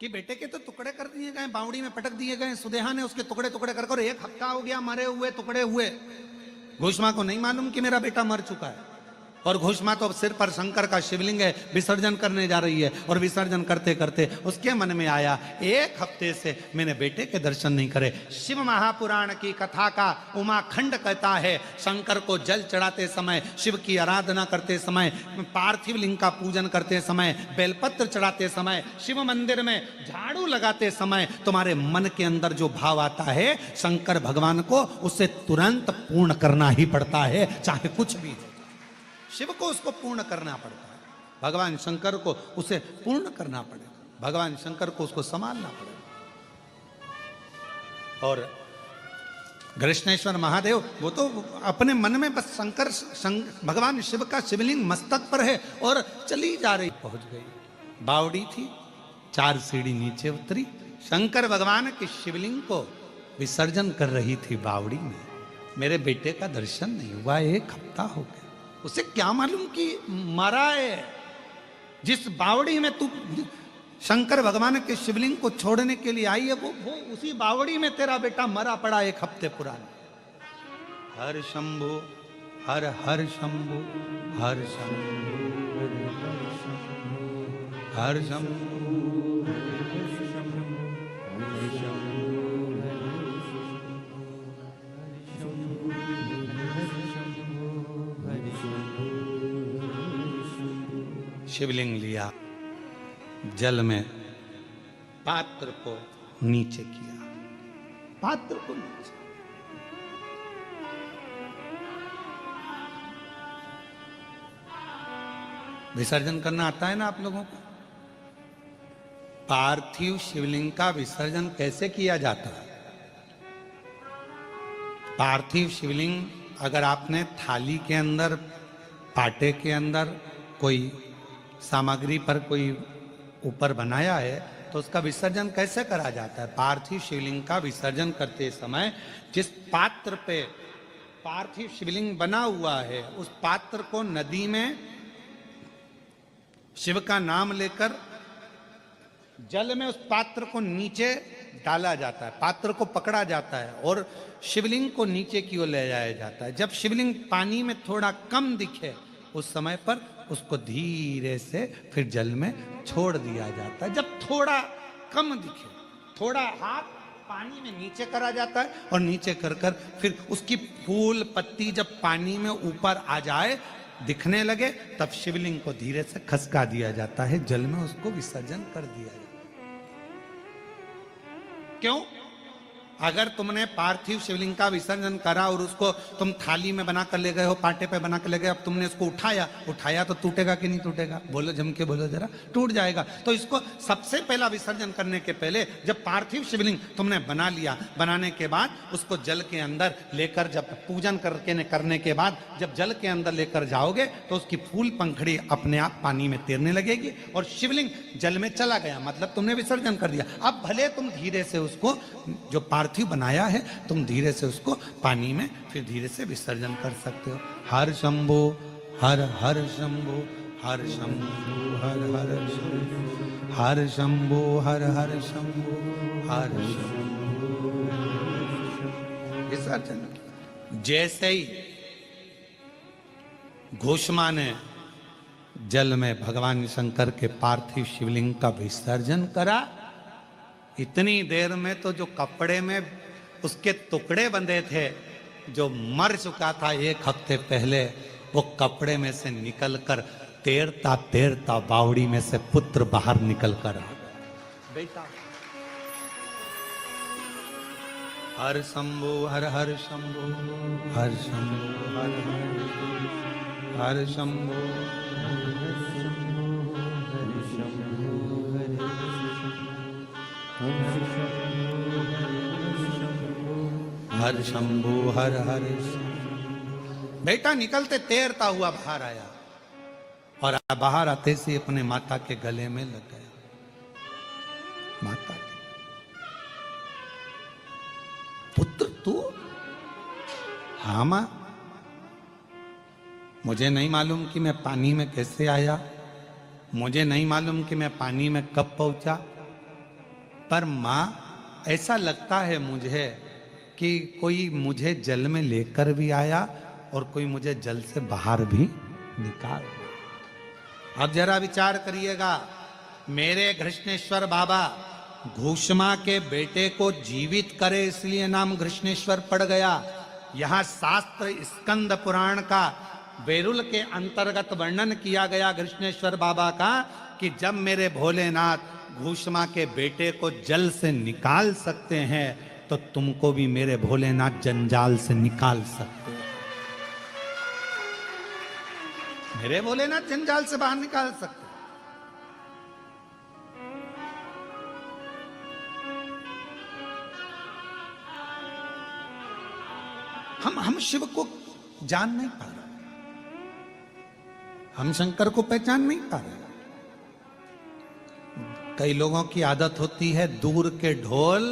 कि बेटे के तो टुकड़े कर दिए गए, बावड़ी में पटक दिए गए, सुदेहा ने उसके टुकड़े टुकड़े कर 1 हफ्ता हो गया मरे हुए, टुकड़े हुए। घोषमा को नहीं मालूम कि मेरा बेटा मर चुका है, और घोषमा तो अब सिर पर शंकर का शिवलिंग है, विसर्जन करने जा रही है, और विसर्जन करते करते उसके मन में आया 1 हफ्ते से मैंने बेटे के दर्शन नहीं करे। शिव महापुराण की कथा का उमाखंड कहता है, शंकर को जल चढ़ाते समय, शिव की आराधना करते समय, पार्थिव लिंग का पूजन करते समय, बेलपत्र चढ़ाते समय, शिव मंदिर में झाड़ू लगाते समय तुम्हारे मन के अंदर जो भाव आता है शंकर भगवान को उसे तुरंत पूर्ण करना ही पड़ता है, चाहे कुछ भी। शिव को उसको पूर्ण करना पड़ता है, भगवान शंकर को उसे पूर्ण करना पड़ेगा, भगवान शंकर को उसको संभालना पड़ेगा। और कृष्णेश्वर महादेव वो तो अपने मन में बस भगवान शिव का शिवलिंग मस्तक पर है और चली जा रही, पहुंच गई। बावड़ी थी, 4 सीढ़ी नीचे उतरी, शंकर भगवान के शिवलिंग को विसर्जन कर रही थी बावड़ी में। मेरे बेटे का दर्शन नहीं हुआ, 1 हफ्ता हो गया। उसे क्या मालूम कि मरा है। जिस बावड़ी में तू शंकर भगवान के शिवलिंग को छोड़ने के लिए आई है, वो उसी बावड़ी में तेरा बेटा मरा पड़ा 1 हफ्ते पुराना। हर शंभु हर हर शंभु हर शंभु हर शंभु। शिवलिंग लिया, जल में पात्र को नीचे किया, पात्र को नीचे। विसर्जन करना आता है ना आप लोगों को? पार्थिव शिवलिंग का विसर्जन कैसे किया जाता है? पार्थिव शिवलिंग अगर आपने थाली के अंदर, पाटे के अंदर कोई सामग्री पर कोई ऊपर बनाया है तो उसका विसर्जन कैसे करा जाता है? पार्थिव शिवलिंग का विसर्जन करते समय जिस पात्र पे पार्थिव शिवलिंग बना हुआ है उस पात्र को नदी में शिव का नाम लेकर जल में उस पात्र को नीचे डाला जाता है, पात्र को पकड़ा जाता है और शिवलिंग को नीचे की ओर ले जाया जाता है। जब शिवलिंग पानी में थोड़ा कम दिखे उस समय पर उसको धीरे से फिर जल में छोड़ दिया जाता है। जब थोड़ा कम दिखे, थोड़ा हाथ पानी में नीचे करा जाता है और नीचे कर कर फिर उसकी फूल पत्ती जब पानी में ऊपर आ जाए, दिखने लगे, तब शिवलिंग को धीरे से खसका दिया जाता है, जल में उसको विसर्जन कर दिया जाता है। क्यों? अगर तुमने पार्थिव शिवलिंग का विसर्जन करा और उसको तुम थाली में बना कर ले गए हो, पाटे पे बना कर ले गए, अब तुमने उसको उठाया तो टूटेगा कि नहीं टूटेगा? बोलो, जम के बोलो जरा। टूट जाएगा। तो इसको सबसे पहला विसर्जन करने के पहले जब पार्थिव शिवलिंग तुमने बना लिया, बनाने के बाद उसको जल के अंदर लेकर, जब पूजन करने के बाद जब जल के अंदर लेकर जाओगे तो उसकी फूल पंखड़ी अपने आप पानी में तैरने लगेगी और शिवलिंग जल में चला गया, मतलब तुमने विसर्जन कर दिया। अब भले तुम धीरे से उसको जो पार्थिव बनाया है तुम धीरे से उसको पानी में फिर धीरे से विसर्जन कर सकते हो। हर शंभो हर हर शंभो हर शंभो हर हर शंभो हर शंभो हर हर शंभो हर शंभो विसर्जन। जैसे ही घोषमा ने जल में भगवान शंकर के पार्थिव शिवलिंग का विसर्जन करा, इतनी देर में तो जो कपड़े में उसके टुकड़े बंधे थे, जो मर चुका था 1 हफ्ते पहले, वो कपड़े में से निकलकर तैरता तैरता बावड़ी में से पुत्र बाहर निकल कर आ गया। बेटा हर शंभो हर हर शंभो हर शंभो हर हर शंभो हर शंभु हर हर। बेटा निकलते तैरता हुआ बाहर आया और बाहर आते से अपने माता के गले में लग गया। माता के पुत्र तू? हाँ मां, मुझे नहीं मालूम कि मैं पानी में कैसे आया, मुझे नहीं मालूम कि मैं पानी में कब पहुंचा, पर माँ ऐसा लगता है मुझे कि कोई मुझे जल में लेकर भी आया और कोई मुझे जल से बाहर भी निकाल दिया। अब जरा विचार करिएगा, मेरे घृष्णेश्वर बाबा घूषमा के बेटे को जीवित करे इसलिए नाम घृष्णेश्वर पड़ गया। यहां शास्त्र स्कंद पुराण का बेरुल के अंतर्गत वर्णन किया गया घृष्णेश्वर बाबा का कि जब मेरे भोलेनाथ घूषमा के बेटे को जल से निकाल सकते हैं तो तुमको भी मेरे भोलेनाथ जंजाल से निकाल सकते हैं। मेरे भोलेनाथ जंजाल से बाहर निकाल सकते हैं। हम शिव को जान नहीं पा रहे, हम शंकर को पहचान नहीं पा रहे। कई लोगों की आदत होती है दूर के ढोल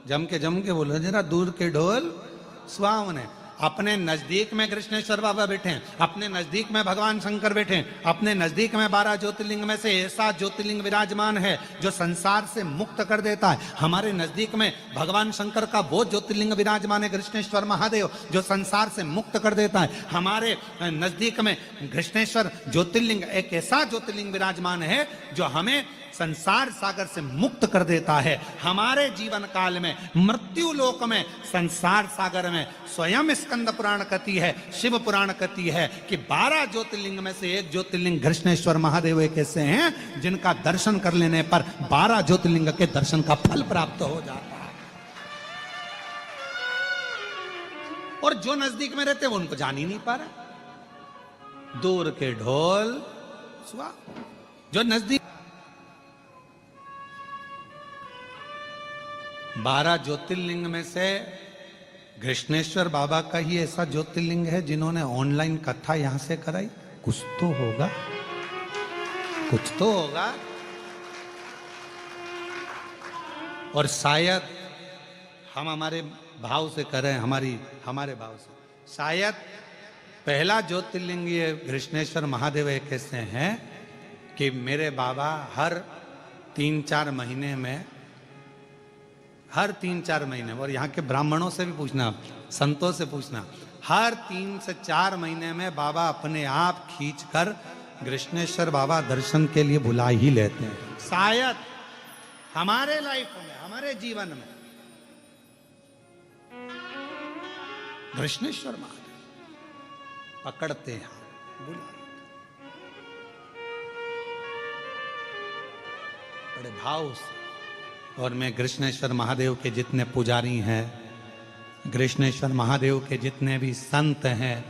जम के बोलो जरा, दूर के ढोल सुहावने। अपने नजदीक में कृष्णेश्वर बाबा बैठे हैं, अपने नजदीक में भगवान शंकर बैठे हैं, अपने नजदीक में 12 ज्योतिर्लिंग में से ऐसा ज्योतिर्लिंग विराजमान है जो संसार से मुक्त कर देता है। हमारे नजदीक में भगवान शंकर का वो ज्योतिर्लिंग विराजमान है कृष्णेश्वर महादेव जो संसार से मुक्त कर देता है। हमारे नजदीक में कृष्णेश्वर ज्योतिर्लिंग एक ऐसा ज्योतिर्लिंग विराजमान है जो हमें संसार सागर से मुक्त कर देता है। हमारे जीवन काल में मृत्यु लोक में संसार सागर में स्वयं स्कंद पुराण कहती है, शिव पुराण कहती है कि 12 ज्योतिर्लिंग में से एक ज्योतिर्लिंग कृष्णेश्वर महादेव एक ऐसे हैं जिनका दर्शन कर लेने पर 12 ज्योतिर्लिंग के दर्शन का फल प्राप्त हो जाता है। और जो नजदीक में रहते हैं वो उनको जान ही नहीं पा रहे। दूर के ढोल सुहा, जो नजदीक 12 ज्योतिर्लिंग में से कृष्णेश्वर बाबा का ही ऐसा ज्योतिर्लिंग है जिन्होंने ऑनलाइन कथा यहां से कराई। कुछ तो होगा, कुछ तो होगा। और शायद हम हमारे भाव से कर रहे हैं, हमारे भाव से शायद पहला ज्योतिर्लिंग ये कृष्णेश्वर महादेव एक ऐसे हैं कि मेरे बाबा हर 3-4 महीने में, हर 3-4 महीने, और यहाँ के ब्राह्मणों से भी पूछना, संतों से पूछना, हर 3 से 4 महीने में बाबा अपने आप खींचकर कृष्णेश्वर बाबा दर्शन के लिए बुला ही लेते हैं। शायद हमारे लाइफ में, हमारे जीवन में कृष्णेश्वर महादेव पकड़ते हैं, बुला बड़े भाव से। और मैं कृष्णेश्वर महादेव के जितने पुजारी हैं, कृष्णेश्वर महादेव के जितने भी संत हैं,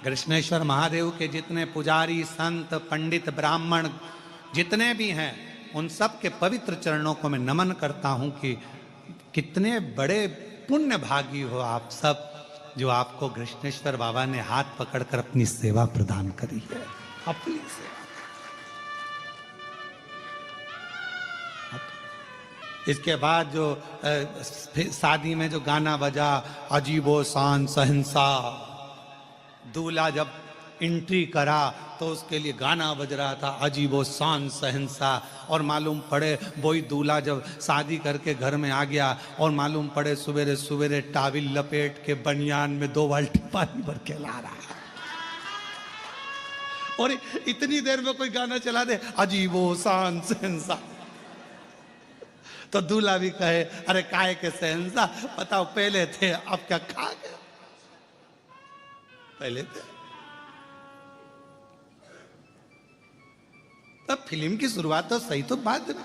कृष्णेश्वर महादेव के जितने पुजारी संत पंडित ब्राह्मण जितने भी हैं, उन सब के पवित्र चरणों को मैं नमन करता हूं कि कितने बड़े पुण्य भागी हो आप सब जो आपको कृष्णेश्वर बाबा ने हाथ पकड़कर अपनी सेवा प्रदान करी है। अपनी सेवा, इसके बाद जो शादी में जो गाना बजा, अजीबो शान सहंसा, दूल्हा जब एंट्री करा तो उसके लिए गाना बज रहा था अजीबो शान सहंसा। और मालूम पड़े वही दूल्हा जब शादी करके घर में आ गया और मालूम पड़े सवेरे सवेरे टाविल लपेट के बनियान में 2 बाल्टी पानी भर के ला रहा है। और इतनी देर में कोई गाना चला दे अजीबो शान सहंसा, तो दूल्हा भी कहे अरे काय के सहंसा, बताओ पहले थे अब क्या खा गए, पहले थे। तब फिल्म की शुरुआत तो सही, तो बाद में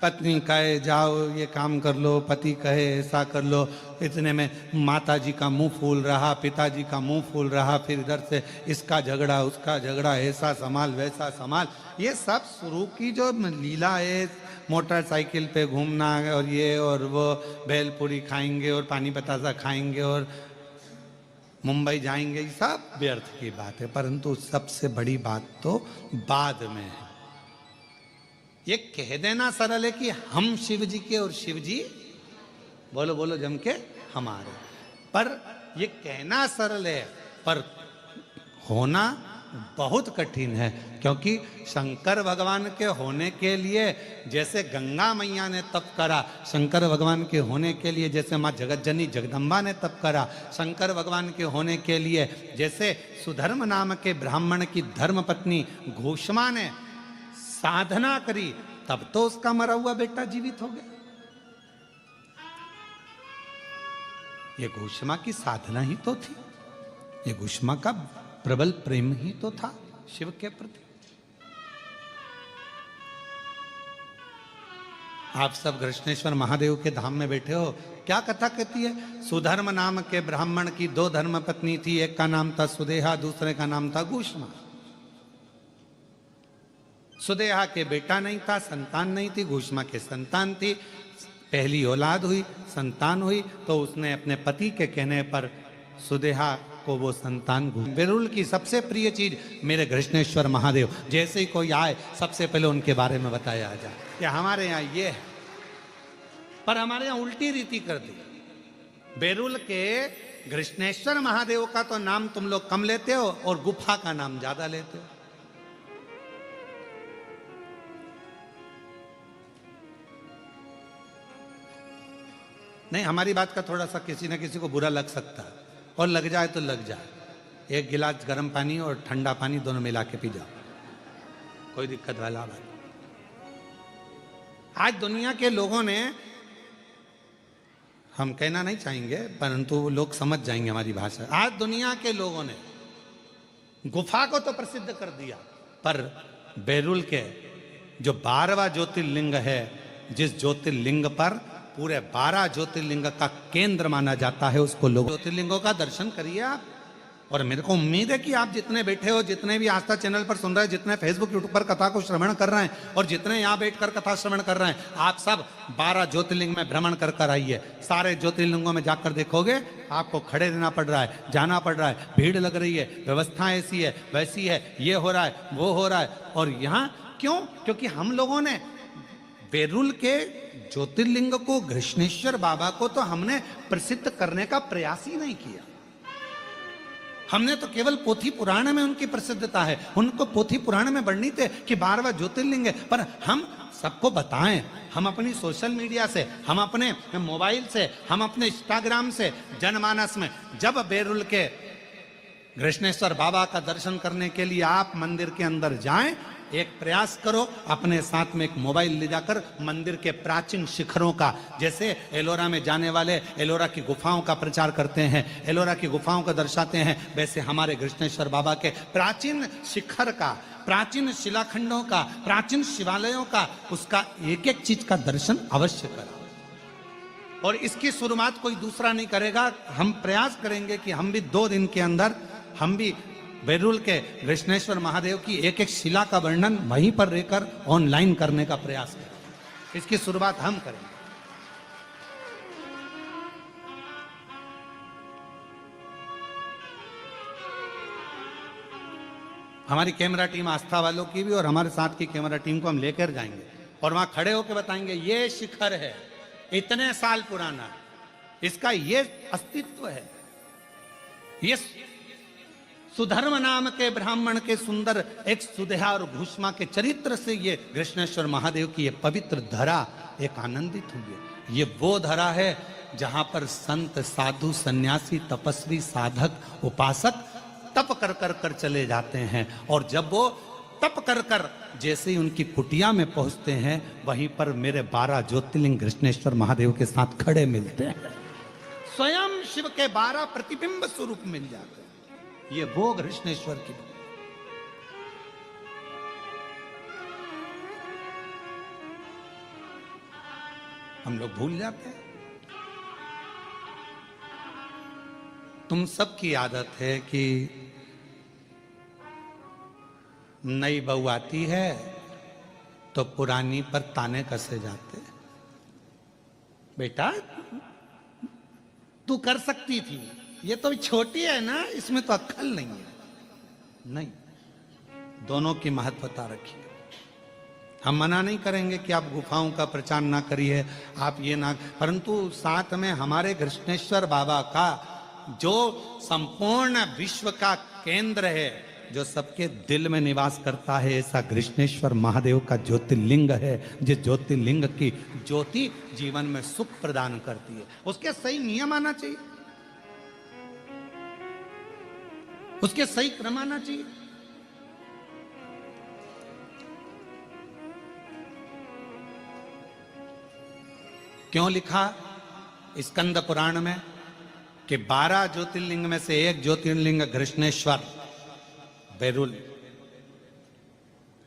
पत्नी कहे जाओ ये काम कर लो, पति कहे ऐसा कर लो, इतने में माता जी का मुंह फूल रहा, पिताजी का मुंह फूल रहा, फिर इधर से इसका झगड़ा उसका झगड़ा, ऐसा संभाल वैसा संभाल। ये सब शुरू की जो लीला है, मोटरसाइकिल पे घूमना और ये और वो, भेलपुरी खाएंगे और पानी बतासा खाएंगे और मुंबई जाएंगे, ये सब व्यर्थ की बात है। परंतु सबसे बड़ी बात तो बाद में है। ये कह देना सरल है कि हम शिव जी के और शिव जी बोलो बोलो जम के हमारे, पर ये कहना सरल है, पर होना बहुत कठिन है, क्योंकि शंकर भगवान के होने के लिए जैसे गंगा मैया ने तप करा, शंकर भगवान के होने के लिए जैसे माँ जगतजनी जगदम्बा ने तप करा, शंकर भगवान के होने के लिए जैसे सुधर्म नाम के ब्राह्मण की धर्मपत्नी घोषमा ने साधना करी, तब तो उसका मरा हुआ बेटा जीवित हो गया। ये घोषमा की साधना ही तो थी, ये घोषमा का प्रबल प्रेम ही तो था शिव के प्रति। आप सब कृष्णेश्वर महादेव के धाम में बैठे हो, क्या कथा कहती है? सुधर्म नाम के ब्राह्मण की 2 धर्मपत्नी थी, एक का नाम था सुदेहा, दूसरे का नाम था घोषमा। सुदेहा के बेटा नहीं था, संतान नहीं थी, घोषमा के संतान थी। पहली औलाद हुई, संतान हुई, तो उसने अपने पति के कहने पर सुदेहा को वो संतान बेरुल की सबसे प्रिय चीज मेरे कृष्णेश्वर महादेव, जैसे ही कोई आए सबसे पहले उनके बारे में बताया जाए कि हमारे यहाँ ये है। पर हमारे यहाँ उल्टी रीति कर दी। बेरुल के कृष्णेश्वर महादेव का तो नाम तुम लोग कम लेते हो और गुफा का नाम ज्यादा लेते हो। नहीं, हमारी बात का थोड़ा सा किसी न किसी को बुरा लग सकता है, और लग जाए तो लग जाए। एक गिलास गर्म पानी और ठंडा पानी दोनों मिला के पी जाओ, कोई दिक्कत वाला बात। आज दुनिया के लोगों ने, हम कहना नहीं चाहेंगे परंतु लोग समझ जाएंगे हमारी भाषा, आज दुनिया के लोगों ने गुफा को तो प्रसिद्ध कर दिया, पर बेरुल के जो 12वां ज्योतिर्लिंग है, जिस ज्योतिर्लिंग पर पूरे 12 ज्योतिर्लिंग का केंद्र माना जाता है, उसको लोग ज्योतिर्लिंगों का दर्शन करिए आप। और मेरे को उम्मीद है कि आप जितने बैठे हो, जितने भी आस्था चैनल पर सुन रहे हैं, जितने फेसबुक यूट्यूब पर कथा को श्रवण कर रहे हैं और जितने यहाँ बैठकर कथा श्रवण कर रहे हैं, आप सब 12 ज्योतिर्लिंग में भ्रमण कर कर आइए। सारे ज्योतिर्लिंगों में जाकर देखोगे आपको खड़े रहना पड़ रहा है, जाना पड़ रहा है, भीड़ लग रही है, व्यवस्था ऐसी है वैसी है, ये हो रहा है वो हो रहा है। और यहाँ क्यों? क्योंकि हम लोगों ने बेरुल के ज्योतिर्लिंग को, कृष्णेश्वर बाबा को तो हमने प्रसिद्ध करने का प्रयास ही नहीं किया। हमने तो केवल पोथी पुराण में उनकी प्रसिद्धता है, उनको पोथी पुराण में वर्णित है कि 12वां ज्योतिर्लिंग है, पर हम सबको बताएं, हम अपनी सोशल मीडिया से, हम अपने मोबाइल से, हम अपने इंस्टाग्राम से, जनमानस में, जब बेरुल के कृष्णेश्वर बाबा का दर्शन करने के लिए आप मंदिर के अंदर जाएं, एक प्रयास करो, अपने साथ में एक मोबाइल ले जाकर मंदिर के प्राचीन शिखरों का, जैसे एलोरा में जाने वाले एलोरा की गुफाओं का प्रचार करते हैं, एलोरा की गुफाओं को दर्शाते हैं, वैसे हमारे कृष्णेश्वर बाबा के प्राचीन शिखर का, प्राचीन शिलाखंडों का, प्राचीन शिवालयों का, उसका एक एक चीज का दर्शन अवश्य करो। और इसकी शुरुआत कोई दूसरा नहीं करेगा, हम प्रयास करेंगे कि हम भी 2 दिन के अंदर हम भी बेरुल के कृष्णेश्वर महादेव की एक एक शिला का वर्णन वहीं पर रहकर ऑनलाइन करने का प्रयास करें। इसकी शुरुआत हम करेंगे। हमारी कैमरा टीम आस्था वालों की भी और हमारे साथ की कैमरा टीम को हम लेकर जाएंगे और वहां खड़े होकर बताएंगे ये शिखर है, इतने साल पुराना, इसका ये अस्तित्व है, ये सुधर्म नाम के ब्राह्मण के सुंदर एक सुदेहा और घोषमा के चरित्र से ये कृष्णेश्वर महादेव की ये पवित्र धरा एक आनंदित हुई है। ये वो धरा है जहां पर संत, साधु, सन्यासी, तपस्वी, साधक, उपासक तप कर कर कर चले जाते हैं, और जब वो तप कर कर जैसे ही उनकी कुटिया में पहुंचते हैं, वहीं पर मेरे 12 ज्योतिर्लिंग कृष्णेश्वर महादेव के साथ खड़े मिलते हैं। स्वयं शिव के 12 प्रतिबिंब स्वरूप मिल जाते हैं। ये वो कृष्णेश्वर की, हम लोग भूल जाते हैं। तुम सबकी आदत है कि नई बहू आती है तो पुरानी पर ताने कसे जाते। बेटा तू कर सकती थी, ये तो छोटी है ना, इसमें तो अक्ल नहीं है। नहीं, दोनों की महत्वता रखिए। हम मना नहीं करेंगे कि आप गुफाओं का प्रचार ना करिए, आप ये ना, परंतु साथ में हमारे कृष्णेश्वर बाबा का जो संपूर्ण विश्व का केंद्र है, जो सबके दिल में निवास करता है, ऐसा कृष्णेश्वर महादेव का ज्योतिर्लिंग है। जिस ज्योतिर्लिंग की ज्योति जीवन में सुख प्रदान करती है, उसके सही नियम आना चाहिए, उसके सही क्रम आना चाहिए। क्यों लिखा स्कंद पुराण में कि 12 ज्योतिर्लिंग में से एक ज्योतिर्लिंग कृष्णेश्वर बेरुल।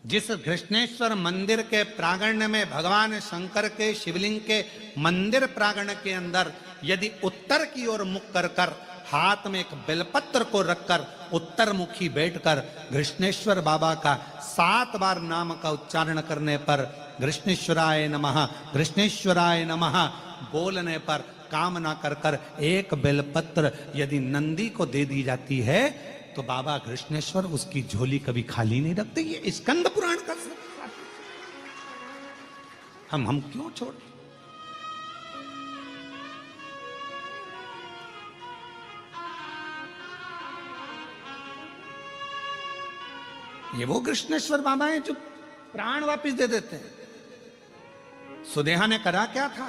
जिस कृष्णेश्वर मंदिर के प्रांगण में भगवान शंकर के शिवलिंग के मंदिर प्रांगण के अंदर यदि उत्तर की ओर मुख कर कर हाथ में एक बेलपत्र को रखकर उत्तर मुखी बैठकर कृष्णेश्वर बाबा का 7 बार नाम का उच्चारण करने पर कृष्णेश्वराय नमः, कृष्णेश्वराय नमः बोलने पर कामना कर कर एक बेलपत्र यदि नंदी को दे दी जाती है तो बाबा कृष्णेश्वर उसकी झोली कभी खाली नहीं रखते। ये स्कंद पुराण का हम क्यों छोड़। ये वो कृष्णेश्वर बाबा हैं जो प्राण वापस दे देते हैं। सुदेहा ने करा क्या था,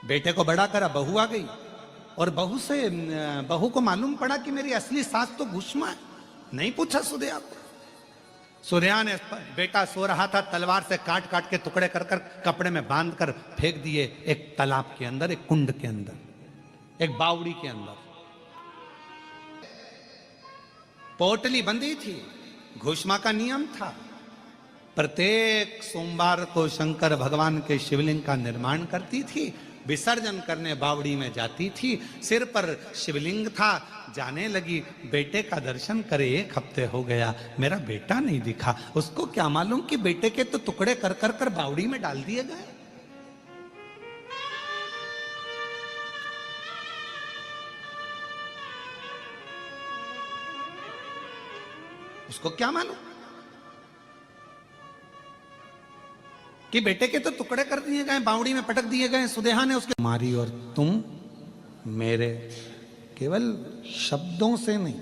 बेटे को बड़ा करा, बहू आ गई और बहू को मालूम पड़ा कि मेरी असली सास तो भूष्मा है। नहीं पूछा सुदेहा को। सुदेहा ने बेटा सो रहा था, तलवार से काट काट के टुकड़े कर कर कपड़े में बांध कर फेंक दिए एक तालाब के अंदर, एक कुंड के अंदर, एक बावड़ी के अंदर। पोटली बंधी थी, घोषमा का नियम था। प्रत्येक सोमवार को शंकर भगवान के शिवलिंग का निर्माण करती थी, विसर्जन करने बावड़ी में जाती थी, सिर पर शिवलिंग था, जाने लगी बेटे का दर्शन करे। 1 हफ्ते हो गया, मेरा बेटा नहीं दिखा। उसको क्या मालूम कि बेटे के तो टुकड़े कर कर कर बावड़ी में डाल दिए गए। उसको क्या मालूम कि बेटे के तो टुकड़े कर दिए गए, बावड़ी में पटक दिए गए। सुदेहा ने उसके मारी और तुम मेरे, केवल शब्दों से नहीं,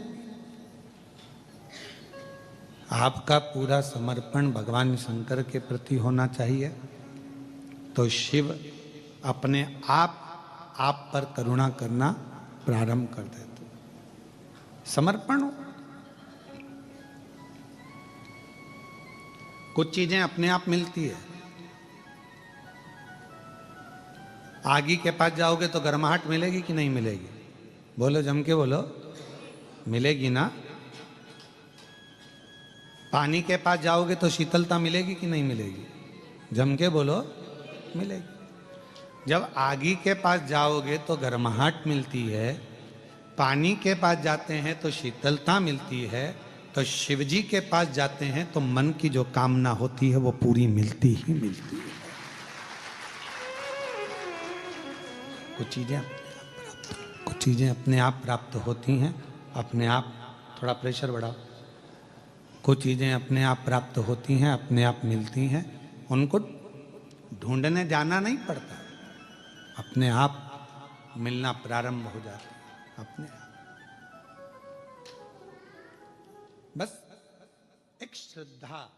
आपका पूरा समर्पण भगवान शंकर के प्रति होना चाहिए। तो शिव अपने आप पर करुणा करना प्रारंभ कर देते। समर्पण हो। कुछ चीजें अपने आप मिलती है। आगी के पास जाओगे तो गर्माहट मिलेगी कि नहीं मिलेगी? बोलो, जम के बोलो, मिलेगी ना। पानी के पास जाओगे तो शीतलता मिलेगी कि नहीं मिलेगी? जम के बोलो, मिलेगी। जब आगी के पास जाओगे तो गर्माहट मिलती है, पानी के पास जाते हैं तो शीतलता मिलती है, तो शिव जी के पास जाते हैं तो मन की जो कामना होती है वो पूरी मिलती ही मिलती है। कुछ चीजें अपने आप प्राप्त होती हैं, अपने आप। थोड़ा प्रेशर बढ़ाओ। कुछ चीजें अपने आप प्राप्त होती हैं, अपने आप मिलती हैं, उनको ढूंढने जाना नहीं पड़ता, अपने आप मिलना प्रारंभ हो जाता है, अपने आप। बस एक श्रद्धा